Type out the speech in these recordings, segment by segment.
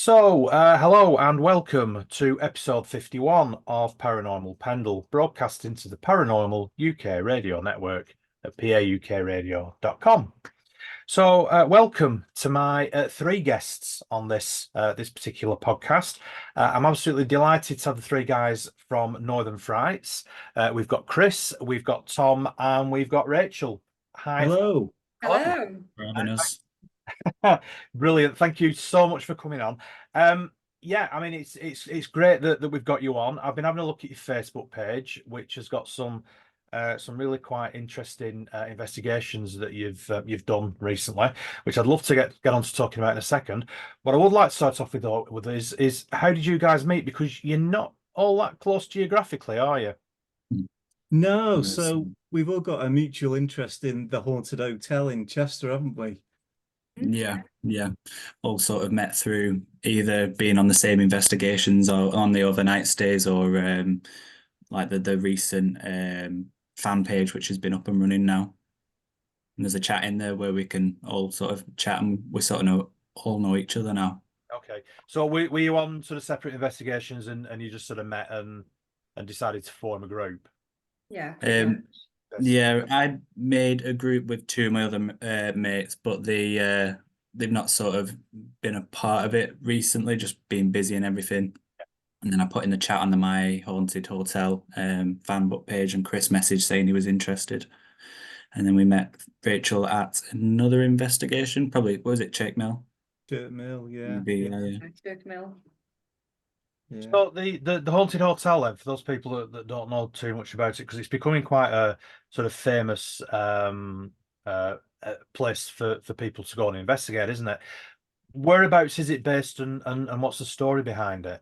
Hello and welcome to episode 51 of Paranormal Pendle, broadcasting to the Paranormal UK radio network at paukradio.com. Welcome to my three guests on this particular podcast. I'm absolutely delighted to have the three guys from Northern Frights. We've got Chris, we've got Tom, and we've got Rachel. Hi. Hello. Hello. Hello. For having us. Brilliant. Thank you so much for coming on. Yeah, I mean it's great that we've got you on. I've been having a look at your Facebook page, which has got some really quite interesting investigations that you've done recently, which I'd love to get on to talking about in a second. What I would like to start off with is how did you guys meet? Because you're not all that close geographically, are you? No, Yes. so we've all got a mutual interest in the haunted hotel in Chester, haven't we? Yeah. All sort of met through either being on the same investigations or on the overnight stays or like the recent fan page which has been up and running now. And there's a chat in there where we can all sort of chat and we sort of all know each other now. Okay. So were you on sort of separate investigations and you just sort of met and decided to form a group? Yeah. Yes. Yeah, I made a group with two of my other mates, but they've not sort of been a part of it recently, just being busy and everything. And then I put in the chat on the My Haunted Hotel fan book page, and Chris messaged saying he was interested. And then we met Rachel at another investigation, probably, what was it, Check Mill? Dirt Mill, yeah. Maybe, yeah. Jerk Mill. Yeah. So the haunted hotel, then, for those people that don't know too much about it, because it's becoming quite a sort of famous place for people to go and investigate, isn't it? Whereabouts is it based, and what's the story behind it?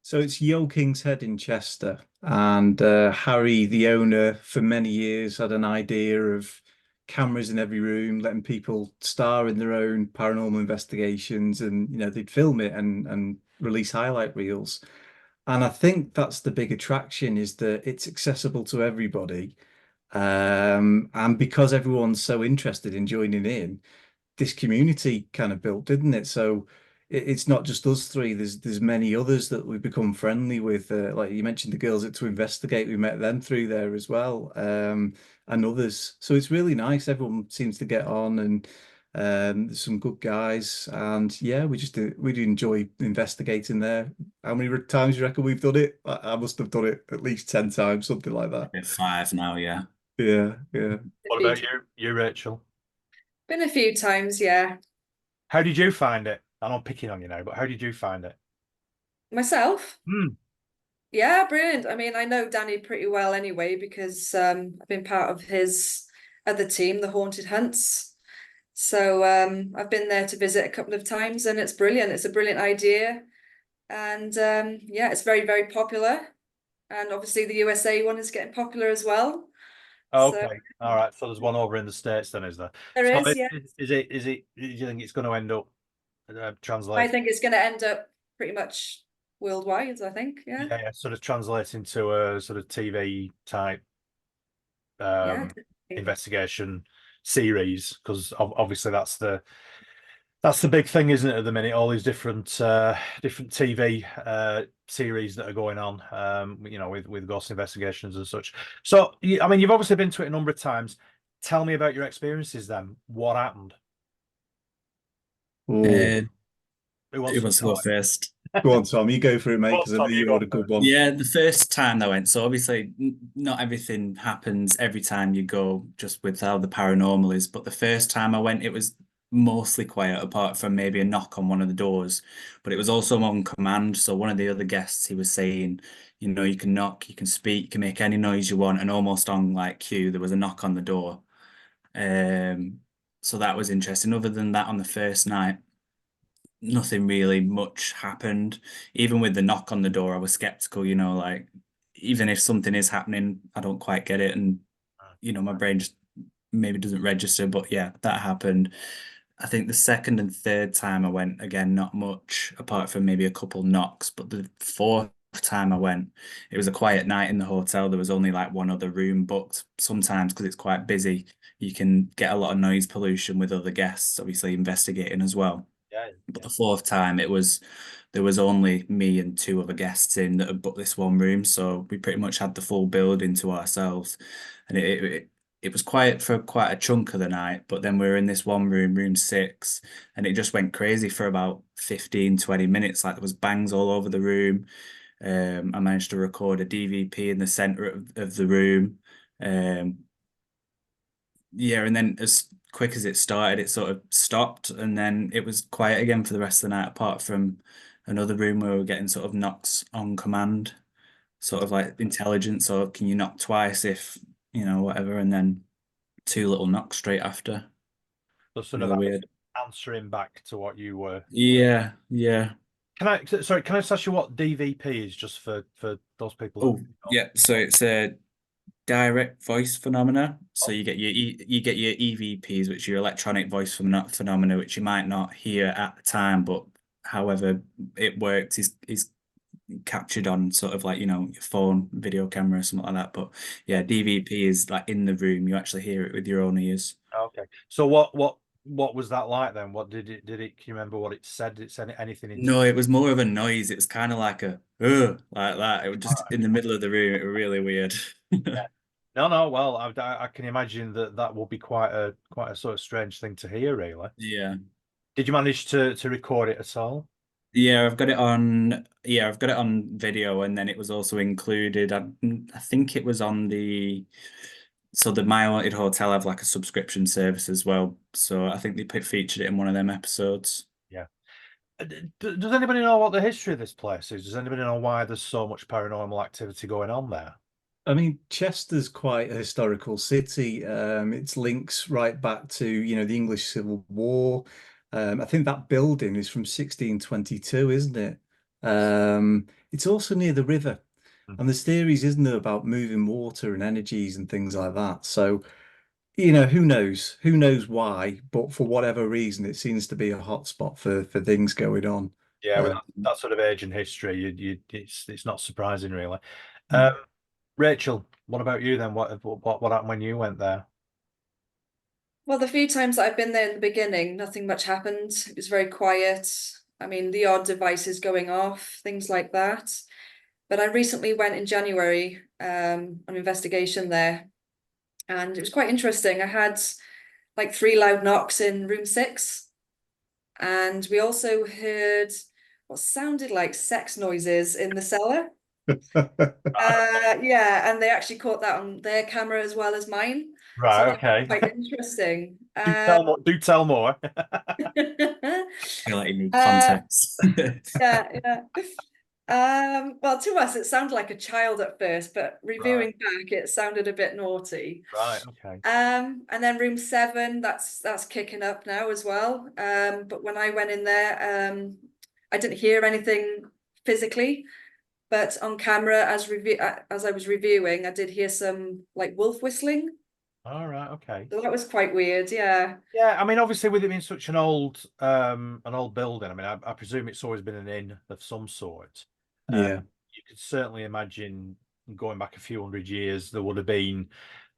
So it's Yo King's Head in Chester, and Harry, the owner, for many years had an idea of cameras in every room, letting people star in their own paranormal investigations, and they'd film it and release highlight reels. And I think that's the big attraction is that it's accessible to everybody. And because everyone's so interested in joining in, this community kind of built, didn't it? So it's not just us three. There's many others that we've become friendly with. Like you mentioned, the girls at To Investigate, we met them through there as well, and others. So it's really nice. Everyone seems to get on, and there's some good guys. And yeah, we do enjoy investigating there. How many times do you reckon we've done it? I must have done it at least 10 times, something like that. Bit five now, yeah. Yeah, yeah. What about you, Rachel? Been a few times, yeah. How did you find it? I know I'm picking on you now, but how did you find it? Myself? Hmm. Yeah, brilliant. I mean, I know Danny pretty well anyway because I've been part of his other team, the Haunted Hunts. So I've been there to visit a couple of times and it's brilliant. It's a brilliant idea. And yeah, it's very, very popular. And obviously the USA one is getting popular as well. So Okay, all right. So there's one over in the States, then, is there? there So is, yeah. is it? Do you think it's going to end up I translating? think it's going to end up pretty much worldwide, I think. Yeah. Yeah, sort of translating to a sort of TV type Yeah. investigation series, because obviously that's the big thing, isn't it, at the minute? All these different TV series that are going on, with ghost investigations and such. So, I mean, you've obviously been to it a number of times. Tell me about your experiences then. What happened? Oh, Who Who wants to go start? first? go on, Tom. You go for it, mate, Go on, because I know Tom, you you go had a good first. one. Yeah, the first time I went, so obviously not everything happens every time you go, just with how the paranormal is. But the first time I went, it was mostly quiet, apart from maybe a knock on one of the doors. But it was also on command. So one of the other guests, he was saying, you can knock, you can speak, you can make any noise you want, and almost on like cue, there was a knock on the door. So that was interesting. Other than that, on the first night, nothing really much happened. Even with the knock on the door, I was skeptical, like even if something is happening, I don't quite get it. And, my brain just maybe doesn't register. But yeah, that happened. I think the second and third time I went, again, not much apart from maybe a couple knocks. But the fourth time I went, it was a quiet night in the hotel. There was only like one other room booked. Sometimes, because it's quite busy, you can get a lot of noise pollution with other guests, obviously investigating as well. Yeah. But the fourth time, there was only me and two other guests in that had booked this one room, so we pretty much had the full building to ourselves, and it was quiet for quite a chunk of the night. But then we were in this one room, room 6, and it just went crazy for about 15, 20 minutes. Like there was bangs all over the room. I managed to record a DVP in the center of the room. Yeah, and then as quick as it started, it sort of stopped, and then it was quiet again for the rest of the night, apart from another room where we were getting sort of knocks on command, sort of like intelligence, or can you knock twice if, whatever, and then two little knocks straight after. So sort Really of weird. answering back to what you were. Yeah, yeah. Can I just ask you what DVP is, just for those people that Oh, yeah. So it's a direct voice phenomena. So you get you get your EVPs, which are your electronic voice phenomena, which you might not hear at the time, but however it works is captured on sort of like, your phone video camera or something like that. But yeah, DVP is like in the room, you actually hear it with your own ears. Okay. So what was that like then? What did it can you remember what it said? Did it said anything in No, it was more of a noise. It was kind of like a like that. It was just in the middle of the room. It was really weird. Yeah. No. Well, I can imagine that will be quite a sort of strange thing to hear, really. Yeah. Did you manage to record it at all? Yeah, I've got it on video, and then it was also included. I think it was on the My Haunted Hotel have like a subscription service as well. So I think they featured it in one of them episodes. Yeah. Does anybody know what the history of this place is? Does anybody know why there's so much paranormal activity going on there? I mean, Chester's quite a historical city. Its links right back to, the English Civil War. I think that building is from 1622, isn't it? It's also near the river. And there's theories, isn't there, about moving water and energies and things like that. So, who knows? Who knows why? But for whatever reason, it seems to be a hotspot for things going on. Yeah, with Uh, that sort of age and history, it's not surprising, really. Mm. Rachel, what about you then? What happened when you went there? Well, the few times that I've been there in the beginning, nothing much happened. It was very quiet. I mean, the odd devices going off, things like that. But I recently went in January on investigation there, and it was quite interesting. I had like 3 loud knocks in room 6, and we also heard what sounded like sex noises in the cellar. Yeah, and they actually caught that on their camera as well as mine. So Right, that was okay. quite interesting. Do tell more. I feel like you need Uh, context. yeah. Well, to us, it sounded like a child at first, but reviewing back, it sounded a bit naughty. Right, okay. And then room 7, that's kicking up now as well. But when I went in there, I didn't hear anything physically, but on camera, as I was reviewing, I did hear some like wolf whistling. All right, okay. So that was quite weird, yeah. Yeah, I mean, obviously, with it being such an old building, I mean, I presume it's always been an inn of some sort. Yeah. You could certainly imagine going back a few hundred years, there would have been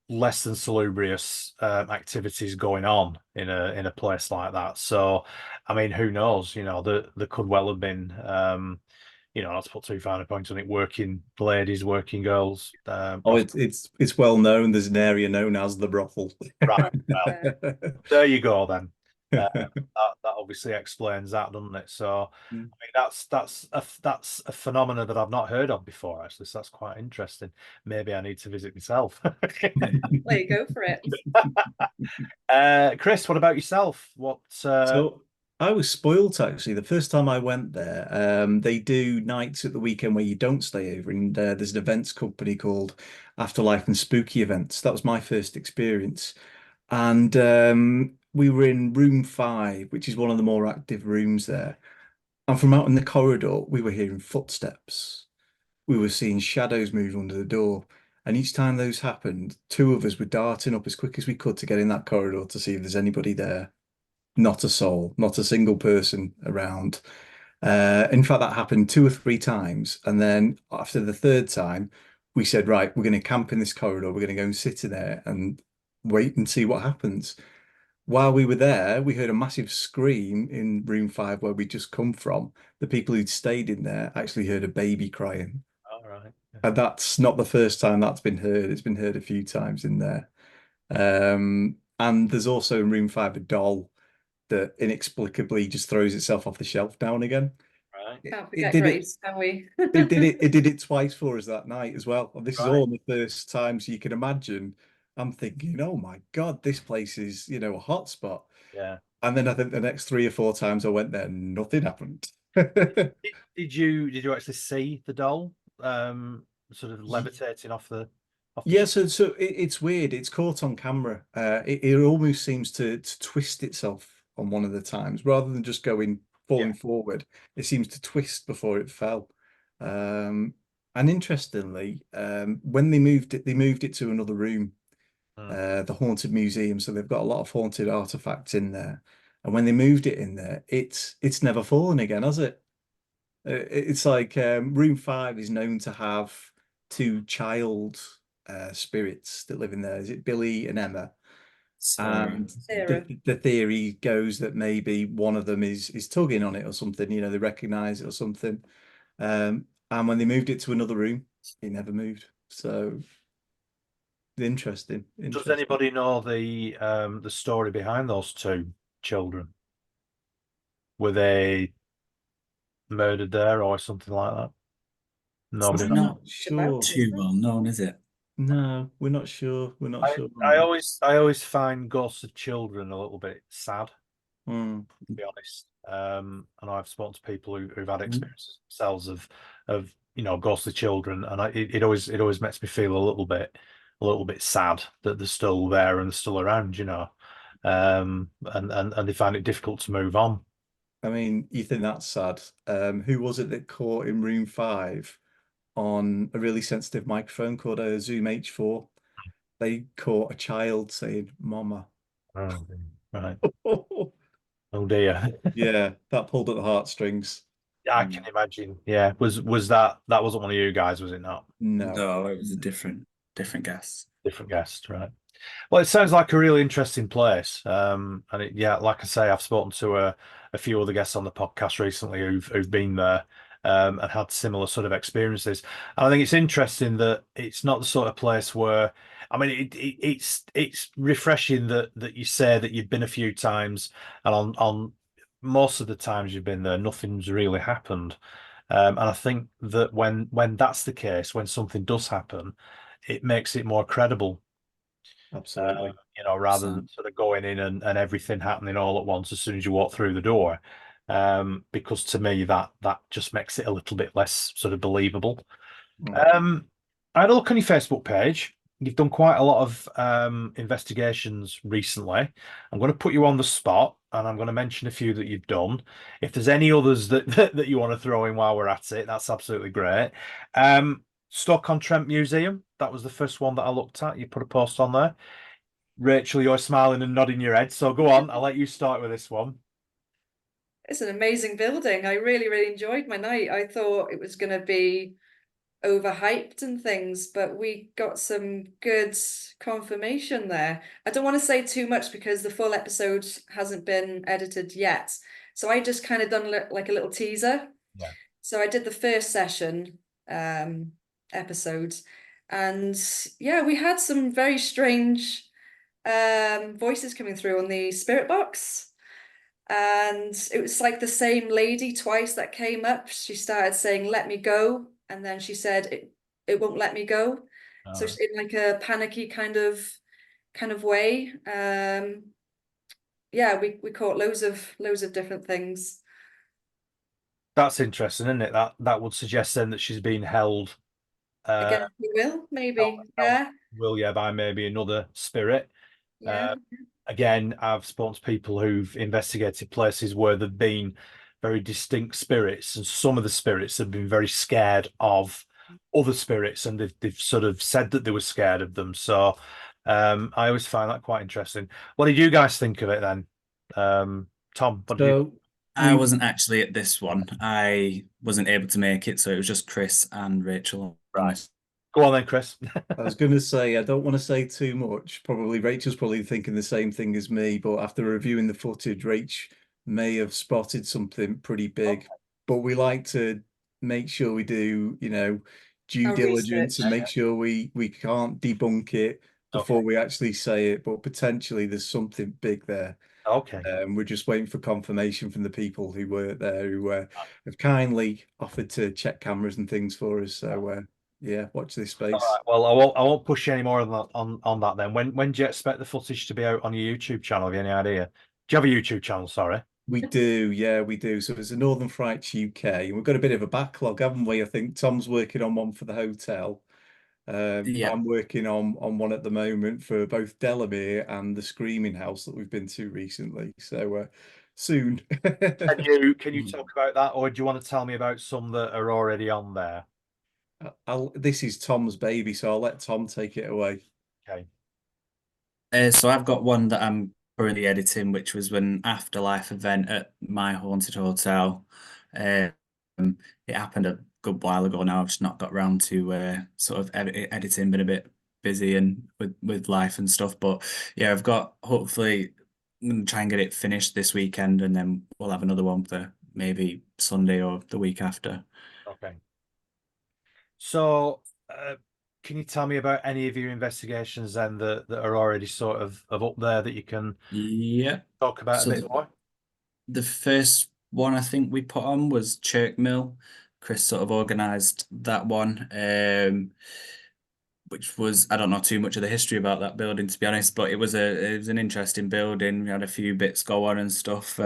less than salubrious activities going on in a place like that. So, I mean, who knows? There could well have been, not to put too fine a point on it, working ladies, working girls. Oh, it's well known. There's an area known as the brothel. Right. Well, there you go then. That obviously explains that, doesn't it? So, I mean, that's a phenomena that I've not heard of before, actually. So that's quite interesting. Maybe I need to visit myself. There you go for it. Chris, what about yourself? So I was spoilt actually. The first time I went there, they do nights at the weekend where you don't stay over, and there's an events company called Afterlife and Spooky Events. That was my first experience, and we were in room 5, which is one of the more active rooms there. And from out in the corridor, we were hearing footsteps. We were seeing shadows move under the door. And each time those happened, 2 of us were darting up as quick as we could to get in that corridor to see if there's anybody there. Not a soul, not a single person around. In fact, that happened 2 or 3 times. And then after the 3rd time, we said, right, we're going to camp in this corridor. We're going to go and sit in there and wait and see what happens. while we were there, we heard a massive scream in room 5 where we'd just come from. The people who'd stayed in there actually heard a baby crying. All right. And that's not the first time that's been heard. It's been heard a few times in there. And there's also in room 5 a doll that inexplicably just throws itself off the shelf down again. Right. Can't It forget did it. Grace, can we? It did it twice for us that night as well. And this is Right. all the first time, so you can imagine. I'm thinking, oh my God, this place is, a hotspot. Yeah. And then I think the next 3 or 4 times I went there, nothing happened. Did you actually see the doll sort of levitating off the Yeah, so it's weird. It's caught on camera. It almost seems to twist itself on one of the times rather than just falling forward. It seems to twist before it fell. And interestingly, when they moved it to another room, the haunted museum. So they've got a lot of haunted artifacts in there. And when they moved it in there, it's never fallen again, has it? It's like room 5 is known to have 2 child spirits that live in there. Is it Billy and Emma? And Sarah. the theory goes that maybe one of them is tugging on it or something, they recognize it or something. And when they moved it to another room, it never moved. So interesting. Does anybody know the story behind those 2 children? Were they murdered there or something like that? Nobody It's knows. not Sure. too well known, is it? No, we're not sure. We're not sure. I always find ghosts of children a little bit sad, Mm. to be honest. And I've spoken to people who've had experiences themselves of ghostly children, and it always makes me feel a little bit sad that they're still there and still around, and they find it difficult to move on. I mean, you think that's sad. Who was it that caught in room 5 on a really sensitive microphone called a Zoom H4? They caught a child saying "Mama." Oh, right. Oh dear. Yeah, that pulled at the heartstrings. I can imagine. Yeah. Was that wasn't one of you guys, was it not? No. No, it was a different guess. Different guest, right? Well, it sounds like a really interesting place. And like I say, I've spoken to a few other guests on the podcast recently who've been there and had similar sort of experiences. And I think it's interesting that it's not the sort of place where, I mean, it's refreshing that you say that you've been a few times, and on most of the times you've been there, nothing's really happened. And I think that when that's the case, when something does happen, it makes it more credible. Absolutely. Rather than sort of going in and everything happening all at once as soon as you walk through the door. Because to me that just makes it a little bit less sort of believable. I had a look on your Facebook page. You've done quite a lot of investigations recently. I'm going to put you on the spot, and I'm going to mention a few that you've done. If there's any others that you want to throw in while we're at it, that's absolutely great. Stoke-on-Trent Museum, that was the first one that I looked at. You put a post on there. Rachel, you're smiling and nodding your head, so go on. I'll let you start with this one. It's an amazing building. I really, really enjoyed my night. I thought it was going to be overhyped and things, but we got some good confirmation there. I don't want to say too much because the full episode hasn't been edited yet. So I just kind of done like a little teaser. Yeah. So I did the first session episode, and yeah, we had some very strange voices coming through on the spirit box. And it was like the same lady twice that came up. She started saying, "Let me go." And then she said, it won't let me go. So Right. in like a panicky kind of way. Yeah, we caught loads of different things. That's interesting, isn't it? That would suggest then that she's been held Against the will, maybe. Yeah. by maybe another spirit. Yeah. Again, I've spoken to people who've investigated places where there've been very distinct spirits, and some of the spirits have been very scared of other spirits, and they've sort of said that they were scared of them. So I always find that quite interesting. What did you guys think of it then? Tom, what did you? I wasn't actually at this one. I wasn't able to make it, so it was just Chris and Rachel. Right. Go on then, Chris. I was going to say, I don't want to say too much. Probably Rachel's probably thinking the same thing as me, but after reviewing the footage, Rach may have spotted something pretty big. But we like to make sure we do, due Our diligence and research. make sure we can't debunk it before Okay. we actually say it. But potentially there's something big there. Okay. We're just waiting for confirmation from the people who were there, who have kindly offered to check cameras and things for us. So yeah, watch this space. All right. Well, I won't push you any more on that then. When do you expect the footage to be out on your YouTube channel? Have you any idea? Do you have a YouTube channel? Sorry. We do, yeah, we do. So it's a Northern Frights UK, and we've got a bit of a backlog, haven't we? I think Tom's working on one for the hotel. Yeah. I'm working on one at the moment for both Delamere and the Screaming House that we've been to recently. So soon. Can you talk about that, or do you want to tell me about some that are already on there? This is Tom's baby, so I'll let Tom take it away. Okay. So I've got one that I'm currently editing, which was an afterlife event at my haunted hotel. Um, it happened a good while ago now. I've just not got around to sort of editing, been a bit busy and with life and stuff. But yeah, I've got hopefully I'm gonna try and get it finished this weekend, and then we'll have another one for maybe Sunday or the week after. Okay. So, can you tell me about any of your investigations then that are already sort of up there that you can Yeah. talk about So a bit more? the first one I think we put on was Chirk Mill. Chris sort of organised that one, which was, I don't know too much of the history about that building to be honest, but it was an interesting building. We had a few bits go on and stuff.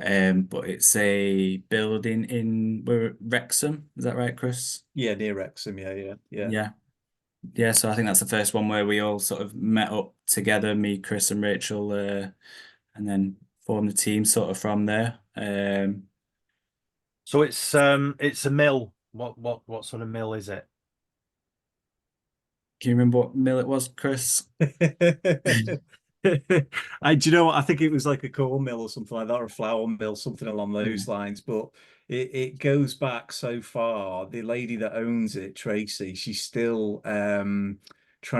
But it's a building in Wrexham, is that right, Chris? Yeah, near Wrexham. Yeah. Yeah. So I think that's the first one where we all sort of met up together, me, Chris, and Rachel, and then formed a team sort of from there. So it's a mill. What sort of mill is it? Can you remember what mill it was, Chris? Do you know what? I think it was like a corn mill or something like that, or a flour mill, something along those lines. But it goes back so far. The lady that owns it, Tracy, she's still trying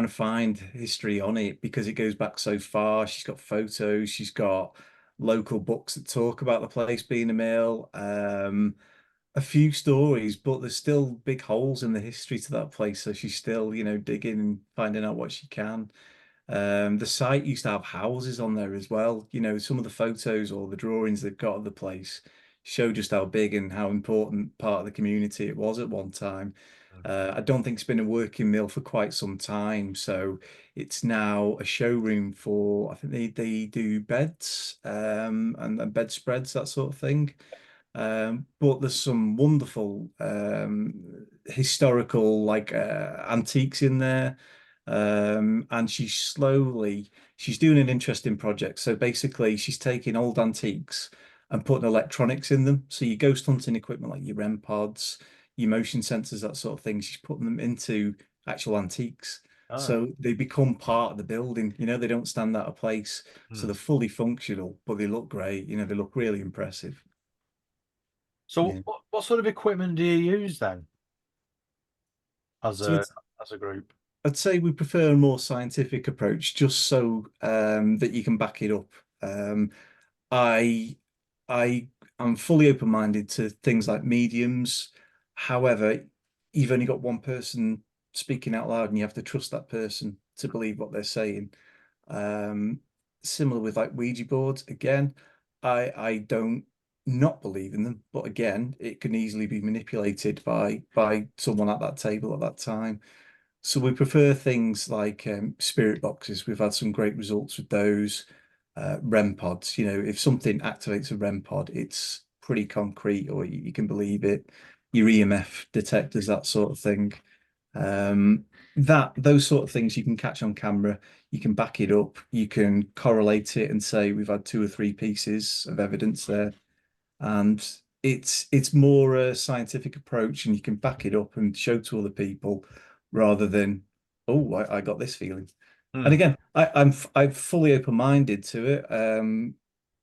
to find history on it because it goes back so far. She's got photos, she's got local books that talk about the place being a mill. A few stories, but there's still big holes in the history to that place. So she's still, digging and finding out what she can. The site used to have houses on there as well. Some of the photos or the drawings they've got of the place show just how big and how important part of the community it was at one time. I don't think it's been a working mill for quite some time, so it's now a showroom for, I think they do beds and bedspreads, that sort of thing. But there's some wonderful historical antiques in there. And she's doing an interesting project. So basically she's taking old antiques and putting electronics in them. So your ghost hunting equipment like your REM pods, your motion sensors, that sort of thing, she's putting them into actual antiques. So they become part of the building. They don't stand out of place. So they're fully functional, but they look great. They look really impressive. So Yeah. what sort of equipment do you use then as So a group? I'd say we prefer a more scientific approach, just so that you can back it up. I I am fully open-minded to things like mediums. However, you've only got one person speaking out loud, and you have to trust that person to believe what they're saying. Um, Similar with like Ouija boards. Again, I don't not believe in them, but again, it can easily be manipulated by someone at that table at that time. So we prefer things like spirit boxes. We've had some great results with those. REM pods. If something activates a REM pod, it's pretty concrete, or you can believe it. Your EMF detectors, that sort of thing. Those sort of things you can catch on camera. You can back it up. You can correlate it and say we've had 2 or 3 pieces of evidence there, and it's more a scientific approach, and you can back it up and show to other people rather than, oh, I got this feeling. And again, I'm fully open-minded to it.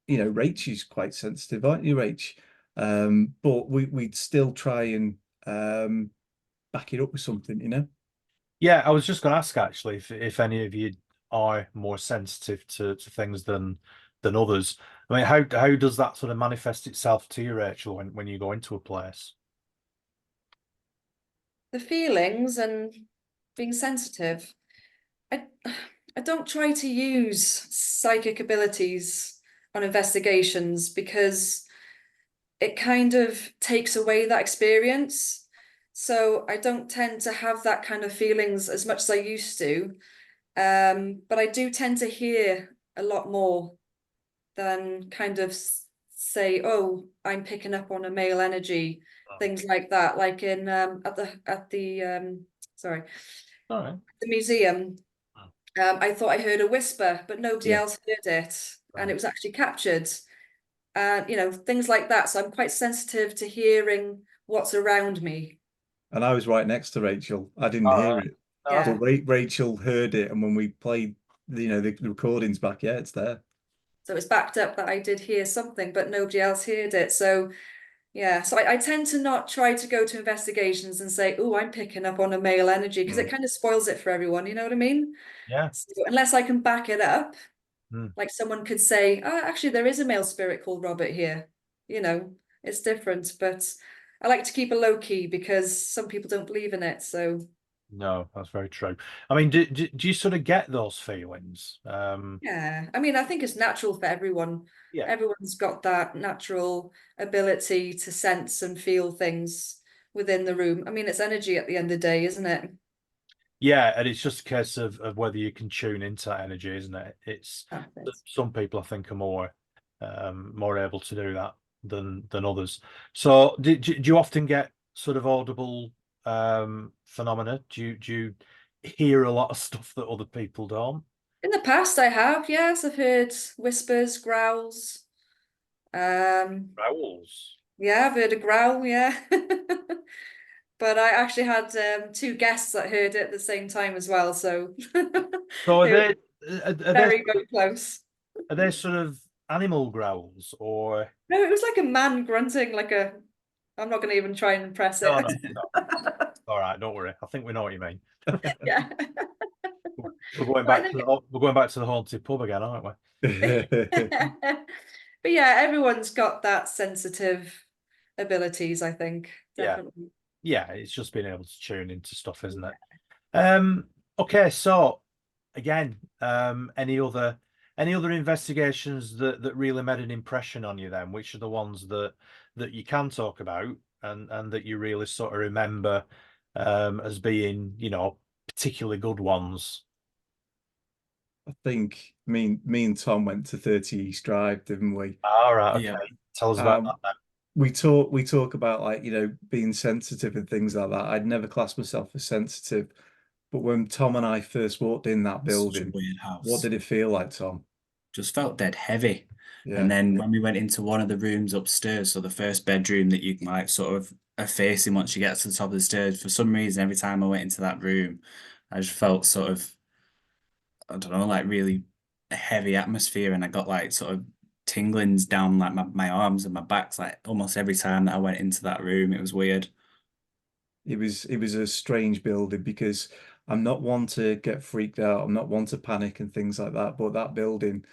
Rach is quite sensitive, aren't you, Rach? But we'd still try and back it up with something, you know? Yeah, I was just going to ask actually if any of you are more sensitive to things than others. I mean, how does that sort of manifest itself to you, Rachel, when you go into a place? The feelings and being sensitive. I I don't try to use psychic abilities on investigations because it kind of takes away that experience. So I don't tend to have that kind of feelings as much as I used to. But I do tend to hear a lot more than kind of say, oh, I'm picking up on a male energy, things like that. Like in at the sorry, All right. the museum. I thought I heard a whisper, but nobody Yeah. else heard it, and Right. it was actually captured. And things like that. So I'm quite sensitive to hearing what's around me. And I was right next to Rachel. I didn't All hear right. it, No, but Yeah. Rachel heard it. And when we played, the recordings back, yeah, it's there. So it's backed up that I did hear something, but nobody else heard it. So yeah, so I tend to not try to go to investigations and say, oh, I'm picking up on a male energy, because it kind of spoils it for everyone, you know what I mean? yeah. So unless I can back it up, Mm. like someone could say, oh, actually, there is a male spirit called Robert here. It's different, but I like to keep it low key because some people don't believe in it. So No, that's very true. I mean, do you sort of get those feelings? yeah, I mean, I think it's natural for everyone. Yeah. Everyone's got that natural ability to sense and feel things within the room. I mean, it's energy at the end of the day, isn't it? Yeah, and it's just a case of whether you can tune into that energy, isn't it? It's That's some people I think are more able to do that than others. So do you often get sort of audible phenomena? Do you hear a lot of stuff that other people don't? In the past, I have, yes, I've heard whispers, growls. Growls. Yeah, I've heard a growl, yeah. But I actually had two guests that heard it at the same time as well, so So they were are they very, very close. are they sort of animal growls or No, it was like a man grunting, I'm not going to even try and impress it. no. All right, don't worry. I think we know what you mean. Yeah. We're going But I back think to the haunted pub again, aren't we? but yeah, everyone's got that sensitive abilities, I think, Yeah. definitely. Yeah, it's just being able to tune into stuff, isn't it? Okay, so again, any other investigations that really made an impression on you then? Which are the ones that you can talk about and that you really sort of remember as being, particularly good ones? I think me and Tom went to 30 East Drive, didn't we? All right, okay. Yeah. Tell us about Um, that we talk about, like, being sensitive and things like that. I'd never classed myself as sensitive, but when Tom and I first walked in that Such a building, weird what house. did it feel like, Tom? Just felt dead heavy. Yeah. And then when we went into one of the rooms upstairs, so the first bedroom that you can like sort of are facing once you get to the top of the stairs, for some reason, every time I went into that room, I just felt sort of, I don't know, like really a heavy atmosphere. And I got like sort of tinglings down like my arms and my backs, like almost every time that I went into that room. It was weird. It was a strange building because I'm not one to get freaked out. I'm not one to panic and things like that. But that building,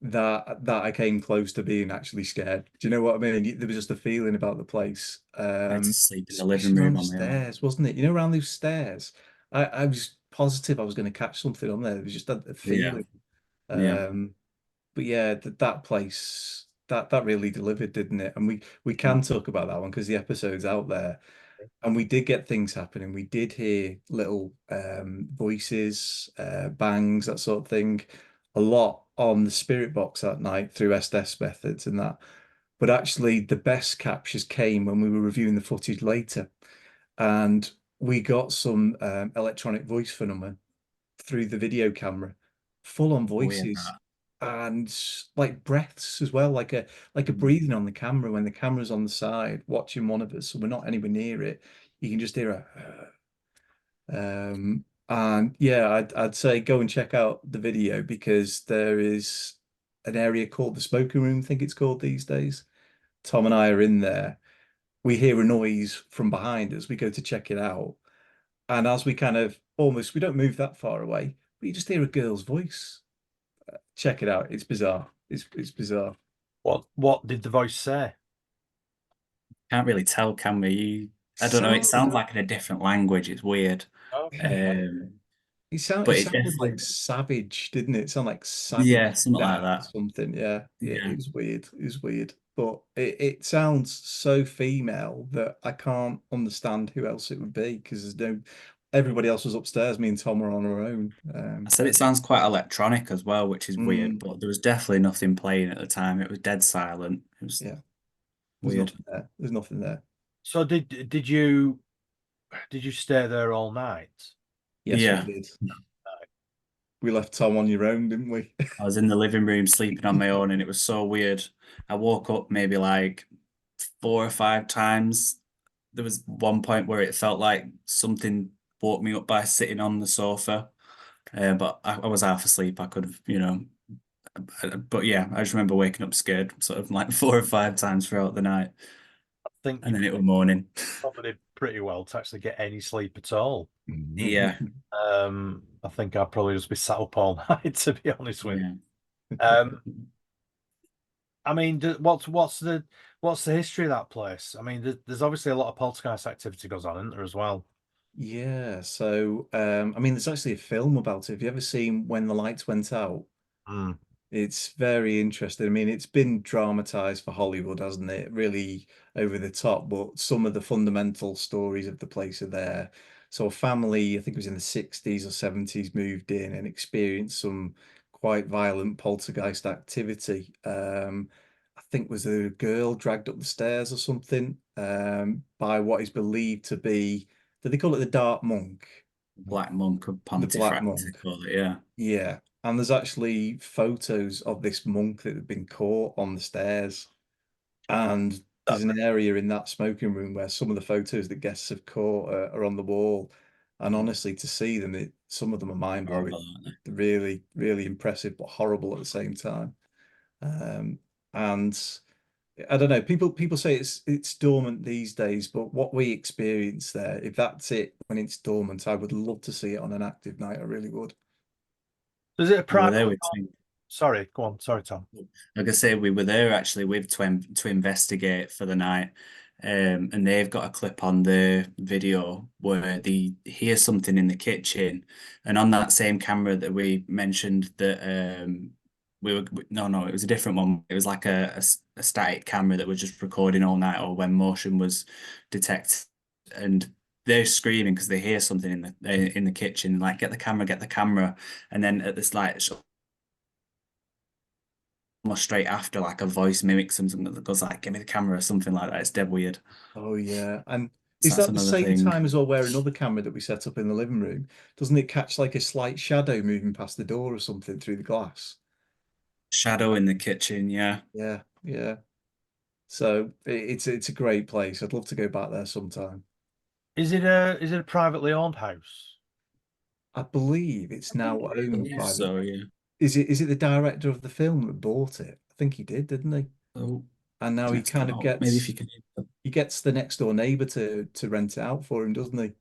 that I came close to being actually scared. Do you know what I mean? There was just a feeling about the place. I had to sleep in the living Especially around room the on my own. stairs, wasn't it? Around those stairs. I was positive I was going to catch something on there. It was just a Yeah. feeling. Yeah. Um, but yeah, that place that really delivered, didn't it? And we can talk about that one because the episode's out there, and we did get things happening. We did hear little voices, bangs, that sort of thing, a lot on the spirit box that night through SDS methods and that. But actually, the best captures came when we were reviewing the footage later, and we got some electronic voice phenomenon through the video camera, full on Weird voices that. and like breaths as well, like a Mm. breathing on the camera when the camera's on the side watching one of us, so we're not anywhere near it. You can just hear a and yeah, I'd say go and check out the video because there is an area called the smoking room, I think it's called these days. Tom and I are in there. We hear a noise from behind us. We go to check it out. And as we kind of almost, we don't move that far away, but you just hear a girl's voice. Check it out. It's bizarre. It's bizarre. What did the voice say? Can't really tell, can we? I don't know. It Sounds, sounds like in a different language. It's weird. Okay. it But it sounded definitely, like savage, didn't it? It sounded like yeah, savage something like dad or that. something. Yeah, yeah, Yeah. it was weird. It was weird. But it sounds so female that I can't understand who else it would be because there's no everybody else was upstairs. Me and Tom were on our own. I said it sounds quite electronic as well, which is weird, Mm, but there was definitely nothing playing at the time. It was dead silent. It was yeah, there's weird. nothing there. There's nothing there. So did you stay there all night? Yes, we Yeah. did. We left Tom on your own, didn't we? I was in the living room sleeping on my own, and it was so weird. I woke up maybe like 4 or 5 times. There was one point where it felt like something woke me up by sitting on the sofa. But I was half asleep. I could have, but yeah, I just remember waking up scared, sort of like 4 or 5 times throughout the night, I think and you then it was morning. probably did pretty well to actually get any sleep at all. Yeah, I think I'd probably just be sat up all night, to be honest with you. yeah. I mean, what's the history of that place? I mean, there's obviously a lot of poltergeist activity goes on, isn't there, as well? Yeah, so I mean there's actually a film about it. Have you ever seen When the Lights Went Out? Mm. It's very interesting. I mean, it's been dramatized for Hollywood, hasn't it? Really over the top, but some of the fundamental stories of the place are there. So a family, I think it was in the 60s or 70s, moved in and experienced some quite violent poltergeist activity. I think was a girl dragged up the stairs or something, by what is believed to be, do they call it the Dark Monk? Black Monk of The Black Pontefract, they Monk. call it. Yeah. Yeah. And there's actually photos of this monk that had been caught on the stairs. And there's That- an area in that smoking room where some of the photos that guests have caught are on the wall. And honestly, to see them, some of them are mind-blowing. Horrible, aren't they? They're really, really impressive, but horrible at the same time. Um, and I don't know, people say it's dormant these days, but what we experience there, if that's it when it's dormant, I would love to see it on an active night. I really would. Is it a We were private? there with Sorry, go on. Sorry, Tom. like I say, we were there actually with to investigate for the night. And they've got a clip on the video where they hear something in the kitchen, and on that same camera that we mentioned that no, it was a different one. It was like a static camera that was just recording all night or when motion was detected, and they're screaming because they hear something in the kitchen, like get the camera, and then at this like almost straight after, like a voice mimics something that goes like, "Give me the camera" or something like that. It's dead weird. Oh yeah. And So is that's that the another same thing. time as well where another camera that we set up in the living room, doesn't it catch like a slight shadow moving past the door or something through the glass? Shadow in the kitchen, yeah. Yeah, yeah. So it's a great place. I'd love to go back there sometime. Is it a privately owned house? I believe it's now I owned believe by the, so, yeah. is it the director of the film that bought it? I think he did, didn't he? Oh, And now he let's get kind of out. Maybe if gets you can. he gets the next door neighbor to rent it out for him, doesn't he?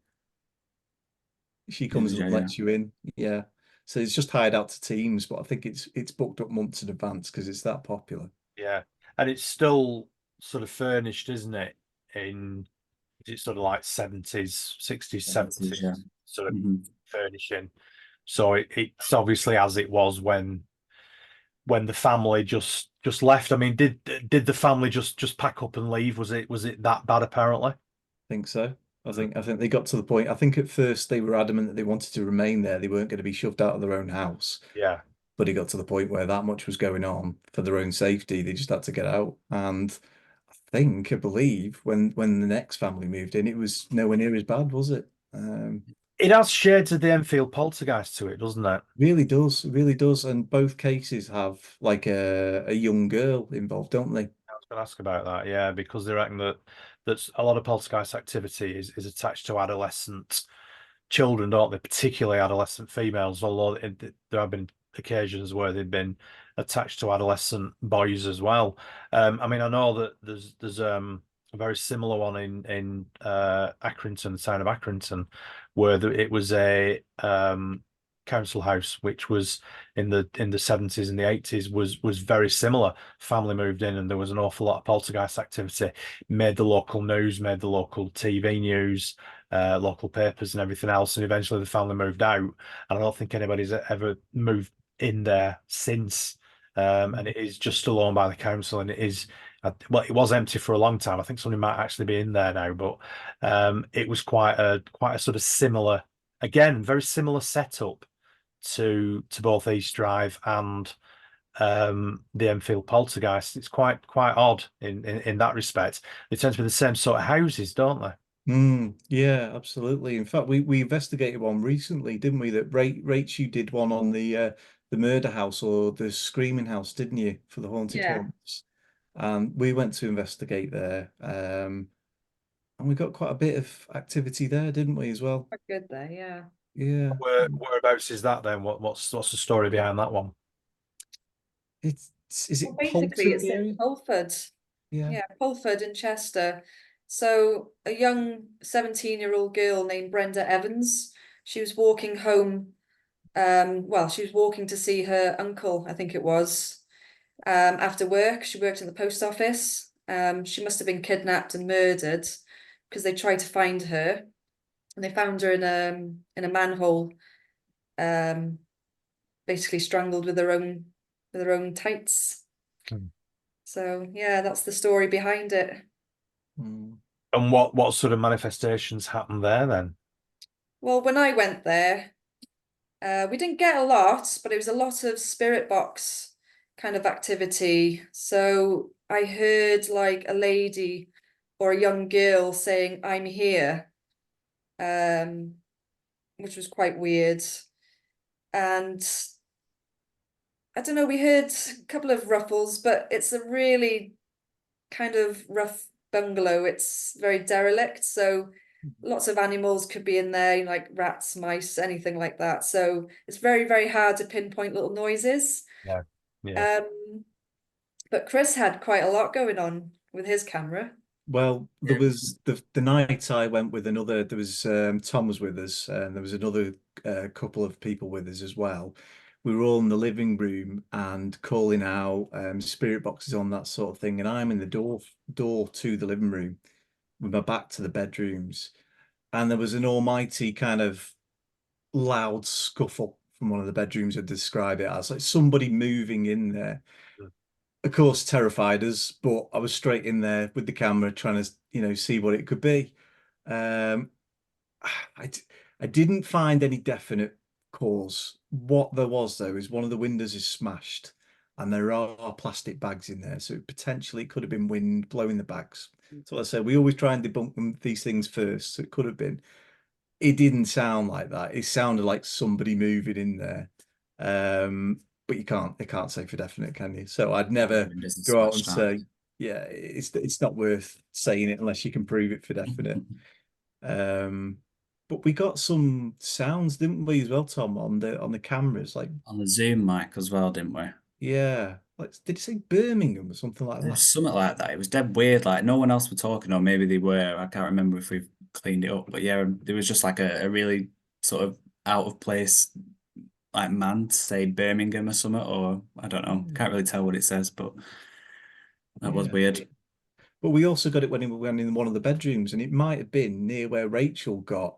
She comes and Yeah. lets you in. Yeah. So it's just hired out to teams, but I think it's booked up months in advance because it's that popular. Yeah, and it's still sort of furnished, isn't it? Is it sort of like 70s, 60s, 70s, yeah. 70s sort of hmm furnishing? So it's obviously as it was when the family just left. I mean, did the family just pack up and leave? Was it that bad apparently? Think so. I think they got to the point. I think at first they were adamant that they wanted to remain there. They weren't going to be shoved out of their own house. Yeah. But it got to the point where that much was going on for their own safety. They just had to get out. And I believe when the next family moved in, it was nowhere near as bad, was it? It has shades of the Enfield poltergeist to it, doesn't it? Really does, really does. And both cases have like a young girl involved, don't they? I was going to ask about that, yeah, because they reckon that's a lot of poltergeist activity is attached to adolescent children, don't they? Particularly adolescent females, although there have been occasions where they've been attached to adolescent boys as well. I mean, I know that there's a very similar one in Accrington, the town of Accrington, where it was a council house, which was in the 70s and the 80s, was very similar. Family moved in, and there was an awful lot of poltergeist activity. Made the local news, made the local TV news, local papers, and everything else. And eventually, the family moved out, and I don't think anybody's ever moved in there since. And it is just still owned by the council, and it is. Well, it was empty for a long time. I think somebody might actually be in there now, but it was quite a sort of similar, again, very similar setup to both East Drive and the Enfield Poltergeist. It's quite odd in that respect. They tend to be the same sort of houses, don't they? Yeah, absolutely. In fact, we investigated one recently, didn't we? That Rach, you did one on the murder house or the screaming house, didn't you, for the haunted Yeah. haunts? And we went to investigate there, and we got quite a bit of activity there, didn't we, as well? Quite good there, yeah. Yeah. Whereabouts is that then? What's the story behind that one? Is Well, it basically, Poulton it's in area? Pulford. Yeah. Yeah, Pulford in Chester. So a young 17-year-old girl named Brenda Evans, she was walking home. Well, she was walking to see her uncle, I think it was. After work, she worked in the post office. She must have been kidnapped and murdered because they tried to find her, and they found her in a manhole, basically strangled with her own tights. So yeah, that's the story behind it. And what sort of manifestations happened there then? Well, when I went there, we didn't get a lot, but it was a lot of spirit box kind of activity. So I heard like a lady or a young girl saying, "I'm here," which was quite weird. And I don't know, we heard a couple of ruffles, but it's a really kind of rough bungalow. It's very derelict, so lots of animals could be in there, like rats, mice, anything like that. So it's very, very hard to pinpoint little noises. Yeah. Yeah. But Chris had quite a lot going on with his camera. Well, there was the night I went with another. There was Tom was with us, and there was another couple of people with us as well. We were all in the living room and calling out spirit boxes on that sort of thing. And I'm in the door to the living room with my back to the bedrooms, and there was an almighty kind of loud scuffle from one of the bedrooms. I'd describe it as like somebody moving in there. Of course, terrified us, but I was straight in there with the camera trying to, see what it could be. Um, I didn't find any definite cause. What there was, though, is one of the windows is smashed and there are plastic bags in there. So potentially it could have been wind blowing the bags. So like I said, we always try and debunk these things first. So it could have been. It didn't sound like that. It sounded like somebody moving in there. But you can't say for definite, can you? So I'd never go out and say, yeah, it's not worth saying it unless you can prove it for definite. But we got some sounds, didn't we, as well, Tom, on the cameras, like on the Zoom mic as well, didn't we? yeah. Like, did you say Birmingham or something like It that? was something like that. It was dead weird. Like no one else were talking, or maybe they were. I can't remember if we've cleaned it up. But yeah, there was just like a really sort of out of place like man say Birmingham or something, or I don't know. Can't really tell what it says, but that was weird. But we also got it when we went in one of the bedrooms, and it might have been near where Rachel got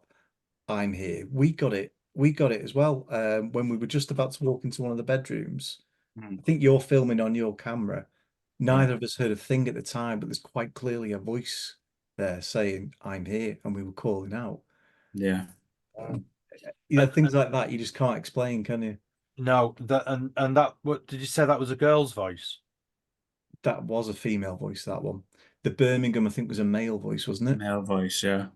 I'm here. We got it as well. When we were just about to walk into one of the bedrooms. I think you're filming on your camera. Neither of us heard a thing at the time, but there's quite clearly a voice there saying, "I'm here," and we were calling out. Yeah. Things like that you just can't explain, can you? No, and that, what did you say, that was a girl's voice? That was a female voice, that one. The Birmingham, I think, was a male voice, wasn't it? Male voice, yeah.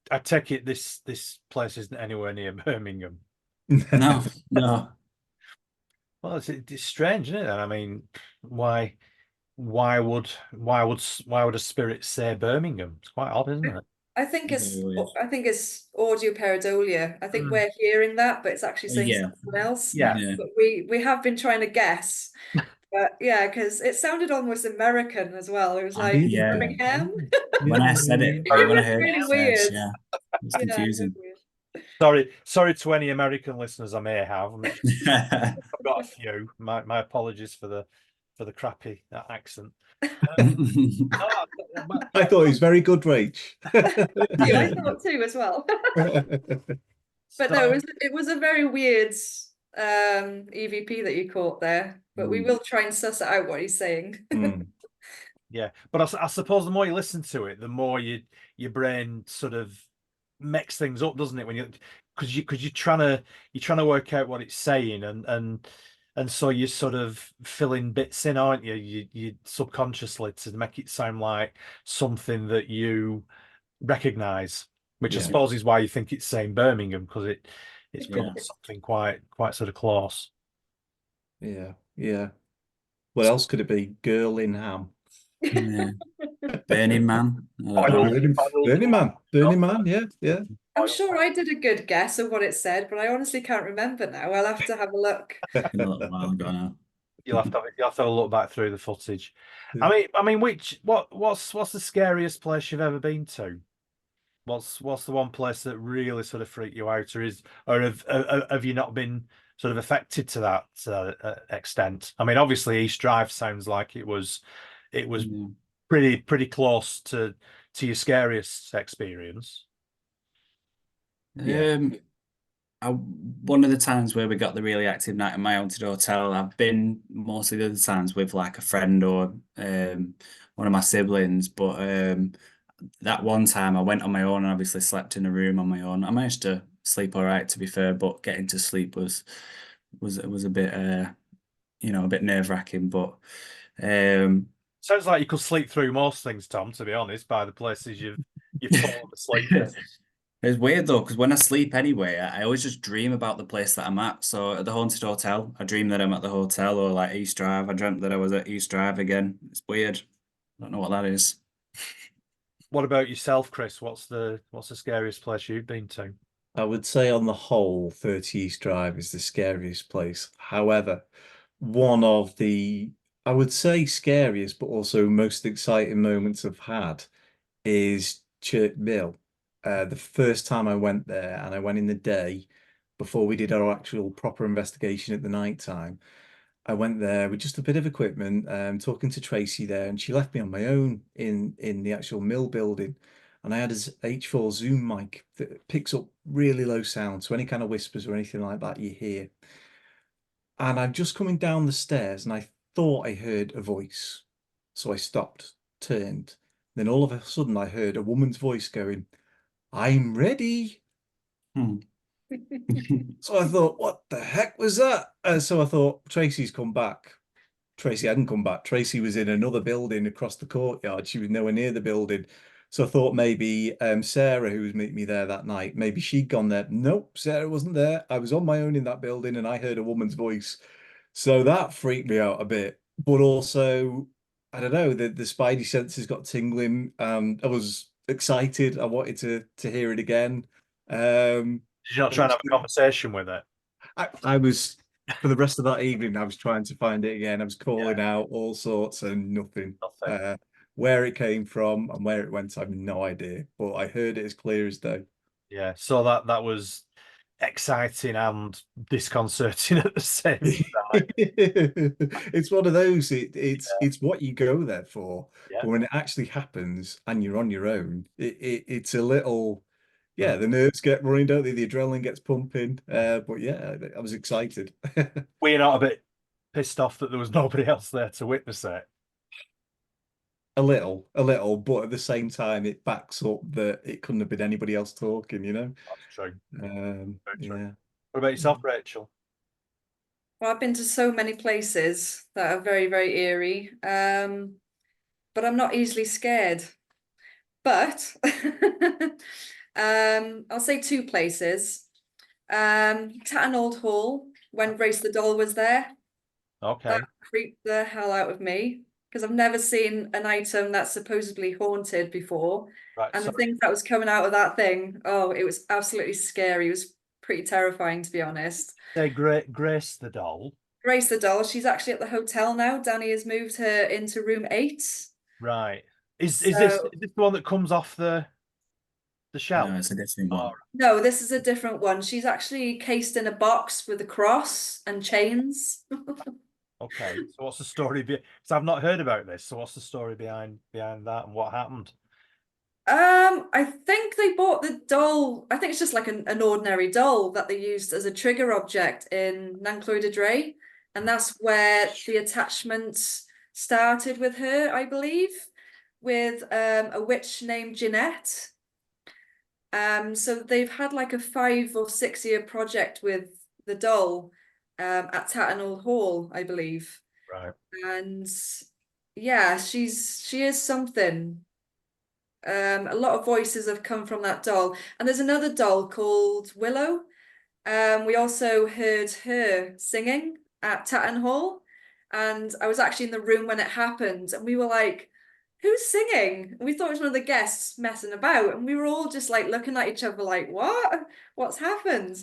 I take it this place isn't anywhere near Birmingham. No, no. Well, it's strange, isn't it? I mean, why would a spirit say Birmingham? It's quite odd, isn't it? I think it's Very weird. audio pareidolia. I think we're hearing that, but it's actually saying Yeah. something else. Yeah. Yeah. But we have been trying to guess, But yeah, because it sounded almost American as well. It was like Yeah. Birmingham. When I said it, It when I was heard really it weird. first, yeah, it was Yeah, it was confusing. weird. Sorry to any American listeners I may have. I've got a few. My apologies for the crappy accent. I thought it was very good, Rach. I thought too as well. But no, it was a very weird EVP that you caught there. But we will try and suss out what he's saying. Yeah, but I suppose the more you listen to it, the more your brain sort of makes things up, doesn't it? When because you're trying to work out what it's saying, and so you're sort of filling bits in, aren't you? You subconsciously to make it sound like something that you recognize, which I suppose is why you think it's saying Birmingham, because it's probably something quite sort of close. Yeah. What else could it be? Girl in Ham. Yeah. Burning Man. Burning Man. Yeah. I'm sure I did a good guess of what it said, but I honestly can't remember now. I'll have to have a look. Been a little while ago now. You'll have to have a look back through the footage. I mean, what's the scariest place you've ever been to? What's the one place that really sort of freaked you out, or have you not been sort of affected to that extent? I mean, obviously East Drive sounds like it was pretty close to your scariest experience. One of the times where we got the really active night in my haunted hotel, I've been mostly the other times with like a friend or one of my siblings, but that one time I went on my own and obviously slept in a room on my own. I managed to sleep all right, to be fair, but getting to sleep was a bit a bit nerve-wracking. But sounds like you could sleep through most things, Tom, to be honest, by the places you've fallen asleep in. It's weird though, because when I sleep anyway, I always just dream about the place that I'm at. So at the haunted hotel, I dream that I'm at the hotel, or like East Drive. I dreamt that I was at East Drive again. It's weird. I don't know what that is. What about yourself, Chris? What's the scariest place you've been to? I would say on the whole, 30 East Drive is the scariest place. However, one of the, I would say scariest, but also most exciting moments I've had is Church Mill. The first time I went there, and I went in the day before we did our actual proper investigation at the night time. I went there with just a bit of equipment, talking to Tracy there, and she left me on my own in the actual mill building. And I had an H4 Zoom mic that picks up really low sound, so any kind of whispers or anything like that you hear. And I'm just coming down the stairs, and I thought I heard a voice, so I stopped, turned. Then all of a sudden, I heard a woman's voice going, "I'm ready." So I thought, what the heck was that? So I thought, Tracy's come back. Tracy hadn't come back. Tracy was in another building across the courtyard. She was nowhere near the building. So I thought maybe Sarah, who was meeting me there that night, maybe she'd gone there. Nope, Sarah wasn't there. I was on my own in that building and I heard a woman's voice. So that freaked me out a bit. But also, I don't know, the spidey senses got tingling. I was excited. I wanted to hear it again. Did you not try and have a conversation with it? I was, for the rest of that evening, I was trying to find it again. I was calling out all sorts and nothing. Where it came from and where it went, I have no idea. But I heard it as clear as day. Yeah, so that was exciting and disconcerting at the same time. It's one of those. It's what you go there for. Yeah. But when it actually happens and you're on your own, it's a little. Yeah, the nerves get running, don't they? The adrenaline gets pumping. But yeah, I was excited. Were you not a bit pissed off that there was nobody else there to witness it? A little, but at the same time, it backs up that it couldn't have been anybody else talking, you know? That's true. Yeah. What about yourself, Rachel? Well, I've been to so many places that are very, very eerie, but I'm not easily scared. But I'll say two places. Tatton Old Hall, when Race the Doll was there. Okay. That creeped the hell out of me because I've never seen an item that's supposedly haunted before. Right, and the things that was coming out of that thing, oh, it was absolutely scary. It was pretty terrifying, to be honest. Say Grace the Doll. Grace the doll, she's actually at the hotel now. Danny has moved her into room 8. Right. Is So this the one that comes off the shelf? No, it's a different one. no, this is a different one. She's actually cased in a box with a cross and chains. Okay. So what's the story? Because I've not heard about this. So what's the story behind that and what happened? I think they bought the doll. I think it's just like an ordinary doll that they used as a trigger object in Nanclwyd Dre, and that's where the attachment started with her, I believe, with a witch named Jeanette. So they've had like a 5 or 6 year project with the doll at Tattenhall Hall, I believe. Right. And yeah, she is something. A lot of voices have come from that doll, and there's another doll called Willow. We also heard her singing at Tattenhall, and I was actually in the room when it happened, and we were like, "Who's singing?" And we thought it was one of the guests messing about, and we were all just like looking at each other like, "What? What's happened?"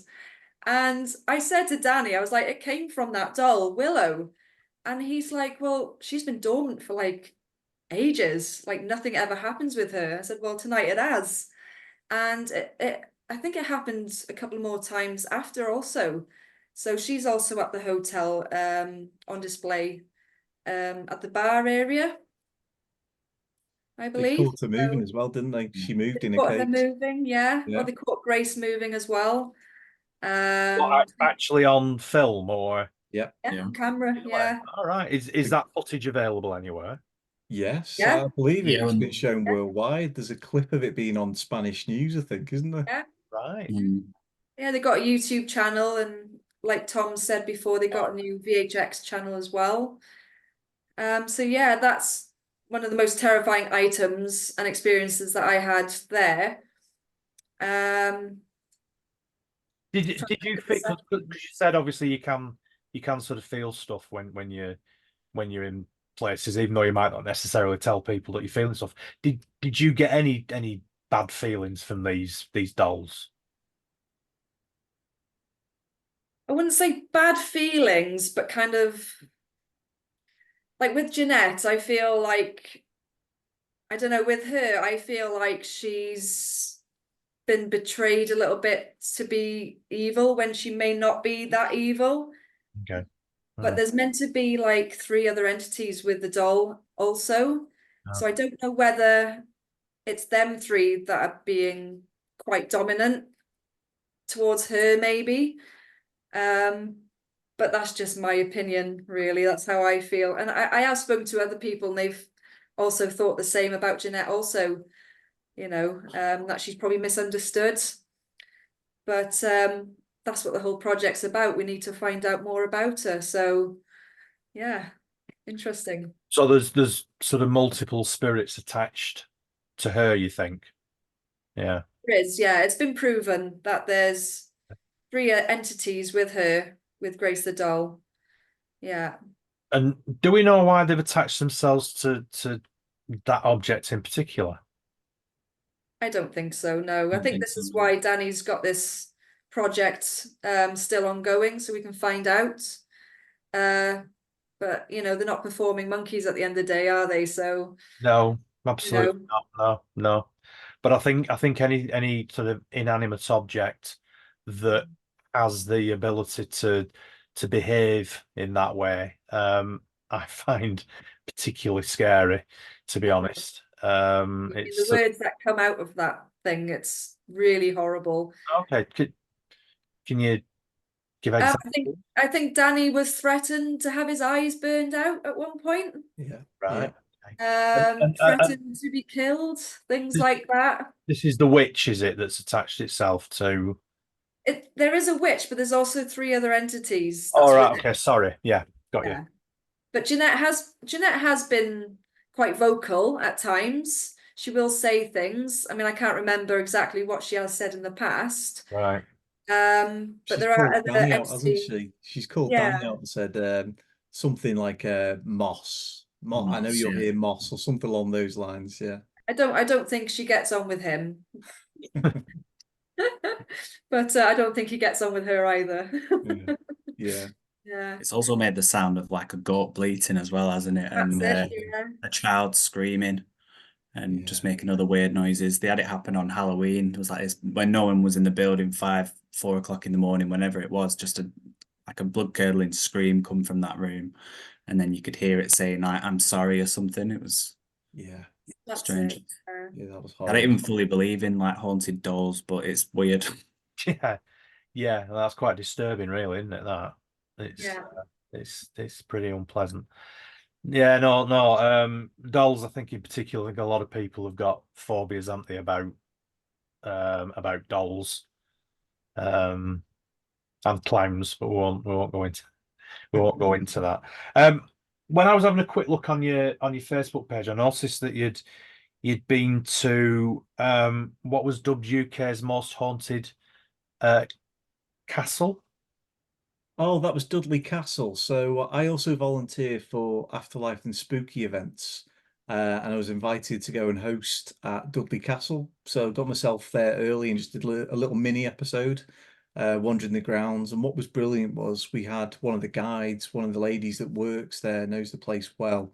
And I said to Danny, I was like, "It came from that doll, Willow," and he's like, "Well, she's been dormant for like ages, like nothing ever happens with her." I said, "Well, tonight it has." And I think it happened a couple more times after also. So she's also at the hotel on display at the bar area, I They believe. caught her moving as well, didn't they? She moved in a Caught her cage. moving, yeah. Yeah. Well, they caught Grace moving as well. Actually on film or? Yeah. Yeah, on camera, yeah. All right. Is that footage available anywhere? Yes, Yeah. I believe Yeah, it's been and- shown Yeah. worldwide. There's a clip of it being on Spanish news, I think, isn't there? Yeah. Right. Yeah, they got a YouTube channel, and like Tom said before, they got a new VHX channel as well. So yeah, that's one of the most terrifying items and experiences that I had there. Did you feel, because you said obviously you can sort of feel stuff when you're in places, even though you might not necessarily tell people that you're feeling stuff. Did you get any bad feelings from these dolls? I wouldn't say bad feelings, but kind of like with Jeanette, I feel like, I don't know, with her, I feel like she's been betrayed a little bit to be evil when she may not be that evil. Okay. But there's meant to be like 3 other entities with the doll also. So I don't know whether it's them 3 that are being quite dominant towards her, maybe. But that's just my opinion, really. That's how I feel. And I have spoken to other people, and they've also thought the same about Jeanette also, that she's probably misunderstood. But that's what the whole project's about. We need to find out more about her. So yeah, interesting. So there's sort of multiple spirits attached to her, you think? Yeah. There is, yeah. It's been proven that there's 3 entities with her, with Grace the doll. Yeah. And do we know why they've attached themselves to that object in particular? I don't think so, no. I Don't think think this so, is no. why Danny's got this project still ongoing, so we can find out. But they're not performing monkeys at the end of the day, are they? So No, absolutely not. No. But I think any sort of inanimate object that has the ability to behave in that way, I find particularly scary, to be honest. the words that come out of that thing, it's really horrible. Okay. Can you give examples? I think Danny was threatened to have his eyes burned out at one point. Yeah. Right. Threatened to be killed, things like that. This is the witch, is it, that's attached itself to? There is a witch, but there's also 3 other entities. All right. with it. Okay. Sorry. Yeah. Got you. Yeah. But Jeanette has been quite vocal at times. She will say things. I mean, I can't remember exactly what she has said in the past. Right. But She's there are called other Danny out, hasn't entities. she? She's called Yeah. Danny out and said something like moss. I know Moss, you'll yeah. hear moss or something along those lines. Yeah. I don't think she gets on with him. But I don't think he gets on with her either. Yeah. Yeah, It's also made the sound of like a goat bleating as well, hasn't it? that's And it. Yeah. a child screaming and Yeah. just making other weird noises. They had it happen on Halloween. It was like when no one was in the building, 4 o'clock in the morning, whenever it was, just like a blood curdling scream come from that room, and then you could hear it saying like, "I'm sorry" or something. It was Yeah. That's strange. it. Yeah, that was I don't horrid. even fully believe in like haunted dolls, but it's weird. Yeah, yeah, that's quite disturbing, really, isn't it? That Yeah. it's pretty unpleasant. Yeah, no. Dolls, I think in particular, I think a lot of people have got phobias, haven't they, about dolls, and clowns, but we won't go into that. When I was having a quick look on your Facebook page, I noticed that you'd been to what was dubbed UK's most haunted uh castle. Oh, that was Dudley Castle. So I also volunteer for Afterlife and Spooky events. And I was invited to go and host at Dudley Castle. So I got myself there early and just did a little mini episode, wandering the grounds. And what was brilliant was we had one of the guides, one of the ladies that works there, knows the place well.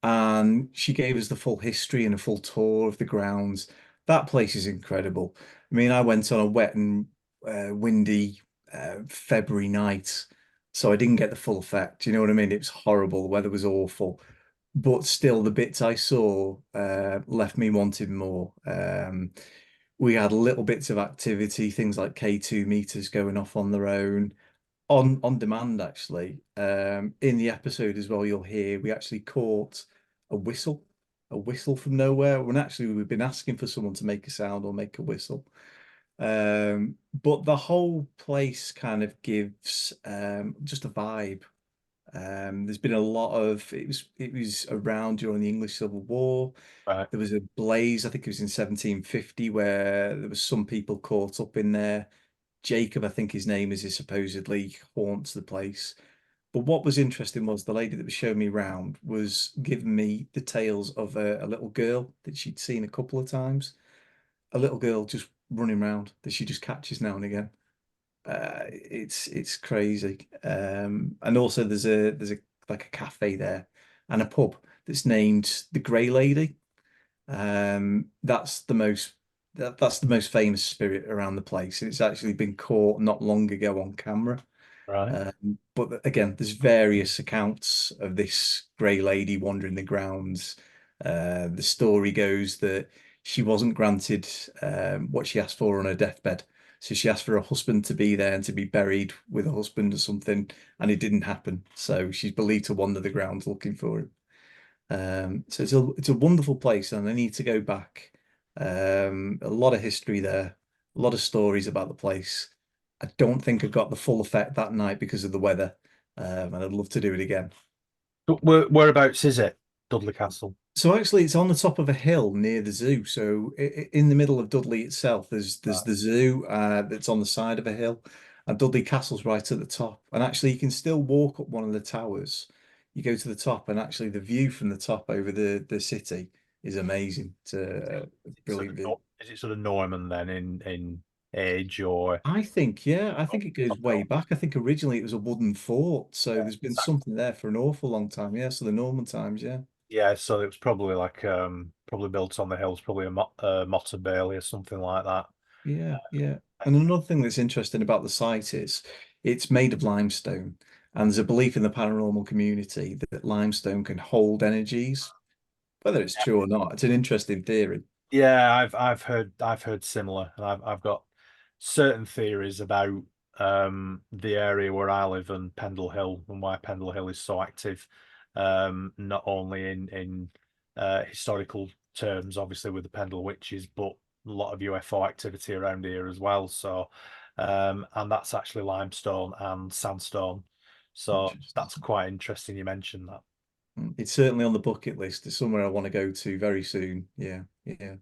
And she gave us the full history and a full tour of the grounds. That place is incredible. I mean, I went on a wet and windy February night, so I didn't get the full effect. You know what I mean? It was horrible. The weather was awful, but still, the bits I saw left me wanting more. We had little bits of activity, things like K2 meters going off on their own, on demand actually. In the episode as well, you'll hear we actually caught a whistle, a whistle from nowhere, when actually we've been asking for someone to make a sound or make a whistle. But the whole place kind of gives just a vibe. There's been a lot of it was around during the English Civil War. Right. There was a blaze, I think it was in 1750, where there was some people caught up in there. Jacob, I think his name is supposedly haunts the place. But what was interesting was the lady that was showing me around was giving me the tales of a little girl that she'd seen a couple of times. A little girl just running around that she just catches now and again. It's crazy. And also there's a like a cafe there and a pub that's named the Grey Lady. That's the most that's the most famous spirit around the place. It's actually been caught not long ago on camera. Right. But again, there's various accounts of this grey lady wandering the grounds. The story goes that she wasn't granted what she asked for on her deathbed. So she asked for a husband to be there and to be buried with a husband or something, and it didn't happen. So she's believed to wander the grounds looking for him. So it's a wonderful place, and I need to go back. A lot of history there, a lot of stories about the place. I don't think I got the full effect that night because of the weather, and I'd love to do it again. But whereabouts is it, Dudley Castle? So actually, it's on the top of a hill near the zoo. So in the middle of Dudley itself, there's Right. the zoo that's on the side of a hill, and Dudley Castle's right at the top. And actually, you can still walk up one of the towers. You go to the top, and actually, the view from the top over the city is amazing. It's a brilliant view. Is it sort of Norman then in age, or I think it goes way back. I think originally it was a wooden fort, so yeah, there's been exactly. something there for an awful long time. Yeah, so the Norman times, yeah. Yeah, so it was probably like probably built on the hills, probably a Motter Bailey or something like that. Yeah, yeah. And another thing that's interesting about the site is it's made of limestone, and there's a belief in the paranormal community that limestone can hold energies. Whether it's true or not, it's an interesting theory. Yeah, I've heard similar, and I've got certain theories about the area where I live and Pendle Hill, and why Pendle Hill is so active, not only in historical terms, obviously with the Pendle Witches, but a lot of UFO activity around here as well. So, and that's actually limestone and sandstone. So Interesting. that's quite interesting you mentioned that. It's certainly on the bucket list. It's somewhere I want to go to very soon. Yeah, yeah.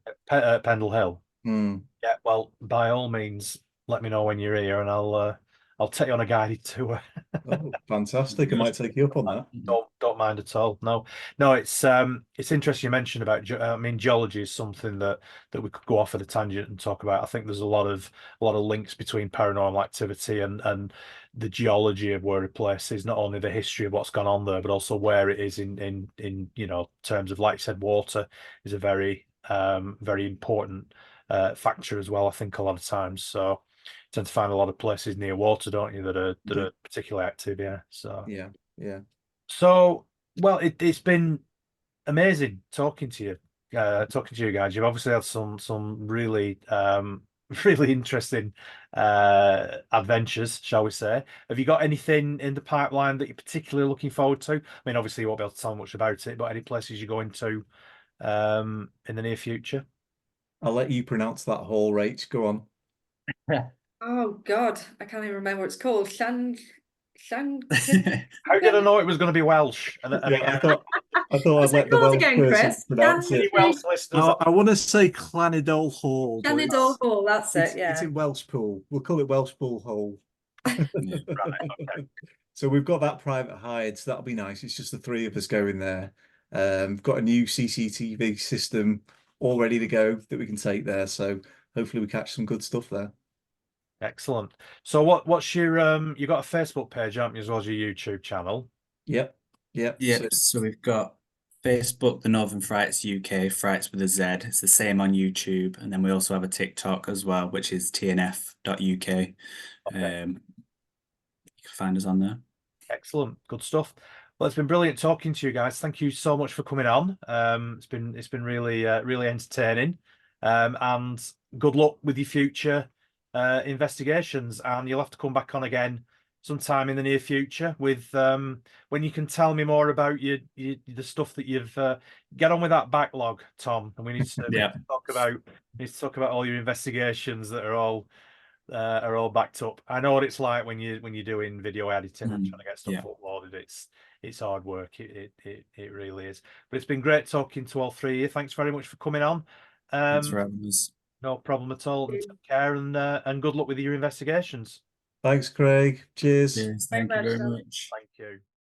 Pendle Hill. Mm. Yeah, well, by all means, let me know when you're here, and I'll take you on a guided tour. Oh, fantastic. I might take you up on that. Don't mind at all. No, no, it's interesting you mentioned about. I mean, geology is something that we could go off at a tangent and talk about. I think there's a lot of links between paranormal activity and the geology of where a place is, not only the history of what's gone on there, but also where it is in you know, terms of, like you said, water is a very very important factor as well, I think, a lot of times. So you tend to find a lot of places near water, don't you, that are particularly active. Yeah. So yeah. So well, it's been amazing talking to you. Talking to you guys. You've obviously had some really really interesting adventures, shall we say. Have you got anything in the pipeline that you're particularly looking forward to? I mean, obviously you won't be able to tell much about it, but any places you're going to in the near future? I'll let you pronounce that whole rate. Go on. Oh God, I can't even remember what it's called. Shan. How did I know it was going to be Welsh? And Yeah, I thought I'd What's let it the called Welsh again, person Chris? pronounce any it. Welsh listeners? I want to say Clanidol Hall, but Shanidor Hall, that's it, it's yeah. in Welshpool. We'll call it Welshpool Hall. Right, okay. So we've got that private hired, so that'll be nice. It's just the three of us going there. We've got a new CCTV system all ready to go that we can take there. So hopefully we catch some good stuff there. Excellent. So what's your you got a Facebook page, haven't you, as well as your YouTube channel? Yep. Yeah, So so we've got Facebook, the Northern Frights UK, Frights with a Z. It's the same on YouTube, and then we also have a TikTok as well, which is tnf.uk. Okay. You can find us on there. Excellent, good stuff. Well, it's been brilliant talking to you guys. Thank you so much for coming on. It's been really really entertaining. And good luck with your future investigations. And you'll have to come back on again sometime in the near future with when you can tell me more about the stuff that you've get on with that backlog, Tom. And we need to, Yeah. need to talk about all your investigations that are all backed up. I know what it's like when you're doing video editing and trying to get stuff Yeah. uploaded. It's hard work. It really is. But it's been great talking to all three of you. Thanks very much for coming on. Thanks for having us. No problem at all. And take care and good luck with your investigations. thanks, Craig. Cheers. Cheers. Thank you very much. Thank you.